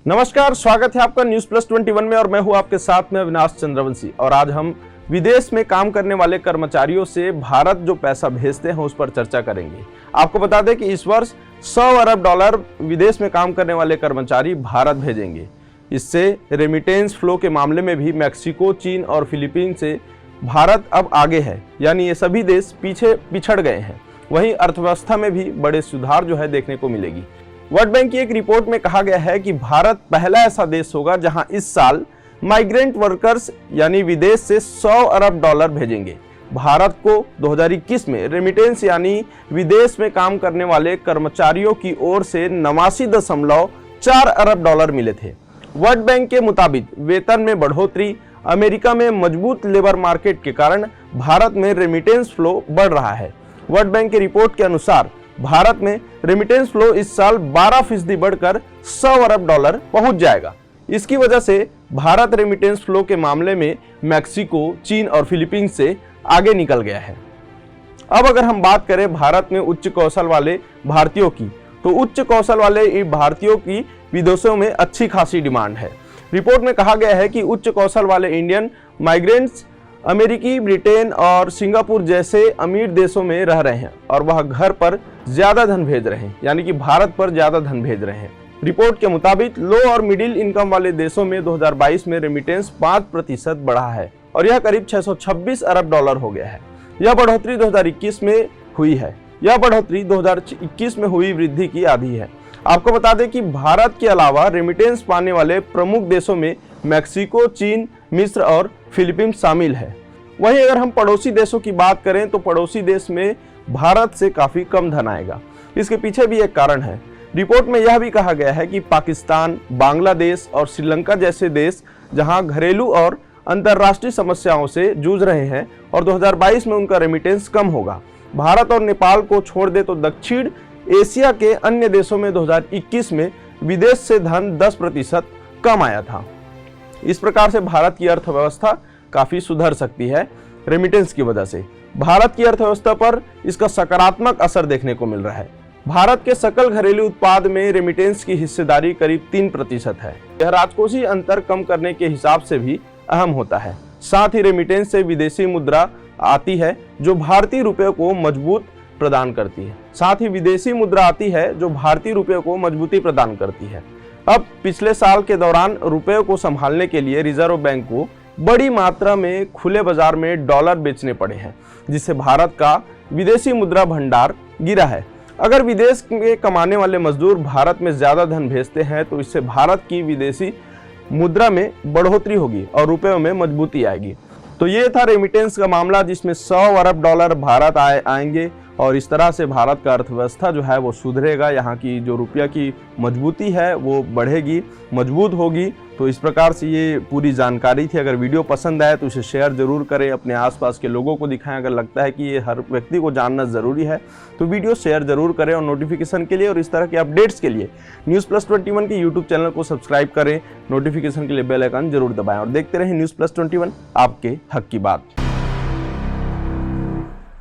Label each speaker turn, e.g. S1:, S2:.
S1: नमस्कार, स्वागत है आपका न्यूज प्लस 21 में और मैं हूं आपके साथ में अविनाश चंद्रवंशी। और आज हम विदेश में काम करने वाले कर्मचारियों से भारत जो पैसा भेजते हैं उस पर चर्चा करेंगे। आपको बता दें कि इस वर्ष 100 अरब डॉलर विदेश में काम करने वाले कर्मचारी भारत भेजेंगे। इससे रेमिटेंस फ्लो के मामले में भी मैक्सिको, चीन और फिलीपींस से भारत अब आगे है, यानी ये सभी देश पीछे पिछड़ गए हैं। वहीं अर्थव्यवस्था में भी बड़े सुधार जो है देखने को मिलेगी। वर्ल्ड बैंक की एक रिपोर्ट में कहा गया है कि भारत पहला ऐसा देश होगा जहां इस साल माइग्रेंट वर्कर्स यानी विदेश से 100 अरब डॉलर भेजेंगे। भारत को 2021 में रेमिटेंस यानी विदेश में काम करने वाले कर्मचारियों की ओर से 89.4 अरब डॉलर मिले थे। वर्ल्ड बैंक के मुताबिक वेतन में बढ़ोतरी, अमेरिका में मजबूत लेबर मार्केट के कारण भारत में रेमिटेंस फ्लो बढ़ रहा है। वर्ल्ड बैंक की रिपोर्ट के अनुसार भारत में रेमिटेंस फ्लो इस साल 12% बढ़कर 100 अरब डॉलर पहुंच जाएगा। इसकी वजह से भारत रेमिटेंस फ्लो के मामले में मैक्सिको, चीन और फिलीपींस से आगे निकल गया है। अब अगर हम बात करें भारत में उच्च कौशल वाले भारतीयों की, तो उच्च कौशल वाले भारतीयों की विदेशों में अच्छी खासी डिमांड है। रिपोर्ट में कहा गया है कि उच्च कौशल वाले इंडियन माइग्रेंट्स अमेरिकी, ब्रिटेन और सिंगापुर जैसे अमीर देशों में रह रहे हैं और वह घर पर ज्यादा धन भेज रहे हैं, यानी कि भारत पर ज्यादा धन भेज रहे हैं। रिपोर्ट के मुताबिक लो और मिडिल इनकम वाले देशों में 2022 में रेमिटेंस 5% बढ़ा है और यह करीब 626 अरब डॉलर हो गया है। यह बढ़ोतरी 2021 में हुई है। यह बढ़ोतरी 2021 में हुई वृद्धि की आधी है। आपको बता दें कि भारत के अलावा रेमिटेंस पाने वाले प्रमुख देशों में मैक्सिको, चीन, मिस्र और फिलीपींस शामिल है। वहीं अगर हम पड़ोसी देशों की बात करें तो पड़ोसी देश में भारत से काफी कम धन आएगा। इसके पीछे भी एक कारण है। रिपोर्ट में यह भी कहा गया है कि पाकिस्तान, बांग्लादेश और श्रीलंका जैसे देश जहां घरेलू और अंतर्राष्ट्रीय समस्याओं से जूझ रहे हैं और 2022 में उनका रेमिटेंस कम होगा। भारत और नेपाल को छोड़ दे तो दक्षिण एशिया के अन्य देशों में 2021 में विदेश से धन 10% कम आया था। इस प्रकार से भारत की अर्थव्यवस्था काफी सुधर सकती है रेमिटेंस की वजह से। भारत की अर्थव्यवस्था पर इसका सकारात्मक असर देखने को मिल रहा है। भारत के सकल घरेलू उत्पाद में रेमिटेंस की हिस्सेदारी करीब 3% है। यह राजकोषीय अंतर कम करने के हिसाब से भी अहम होता है। साथ ही रेमिटेंस से विदेशी मुद्रा आती है जो भारतीय रुपये को मजबूत प्रदान करती है। साथ ही विदेशी मुद्रा आती है जो भारतीय रुपये को मजबूती प्रदान करती है। अब पिछले साल के दौरान रुपये को संभालने के लिए रिजर्व बैंक को बड़ी मात्रा में खुले बाजार में डॉलर बेचने पड़े हैं, जिससे भारत का विदेशी मुद्रा भंडार गिरा है। अगर विदेश में कमाने वाले मजदूर भारत में ज्यादा धन भेजते हैं तो इससे भारत की विदेशी मुद्रा में बढ़ोतरी होगी और रुपयों में मजबूती आएगी। तो ये था रेमिटेंस का मामला, जिसमें 100 अरब डॉलर भारत आएंगे और इस तरह से भारत का अर्थव्यवस्था जो है वो सुधरेगा। यहाँ की जो रुपया की मजबूती है वो बढ़ेगी, मजबूत होगी। तो इस प्रकार से ये पूरी जानकारी थी। अगर वीडियो पसंद आए तो इसे शेयर जरूर करें, अपने आसपास के लोगों को दिखाएं। अगर लगता है कि ये हर व्यक्ति को जानना ज़रूरी है तो वीडियो शेयर जरूर करें। और नोटिफिकेशन के लिए और इस तरह के अपडेट्स के लिए न्यूज़ प्लस 21 के यूट्यूब चैनल को सब्सक्राइब करें। नोटिफिकेशन के लिए बेल आइकन जरूर दबाएं और देखते रहें न्यूज़ प्लस 21, आपके हक की बात।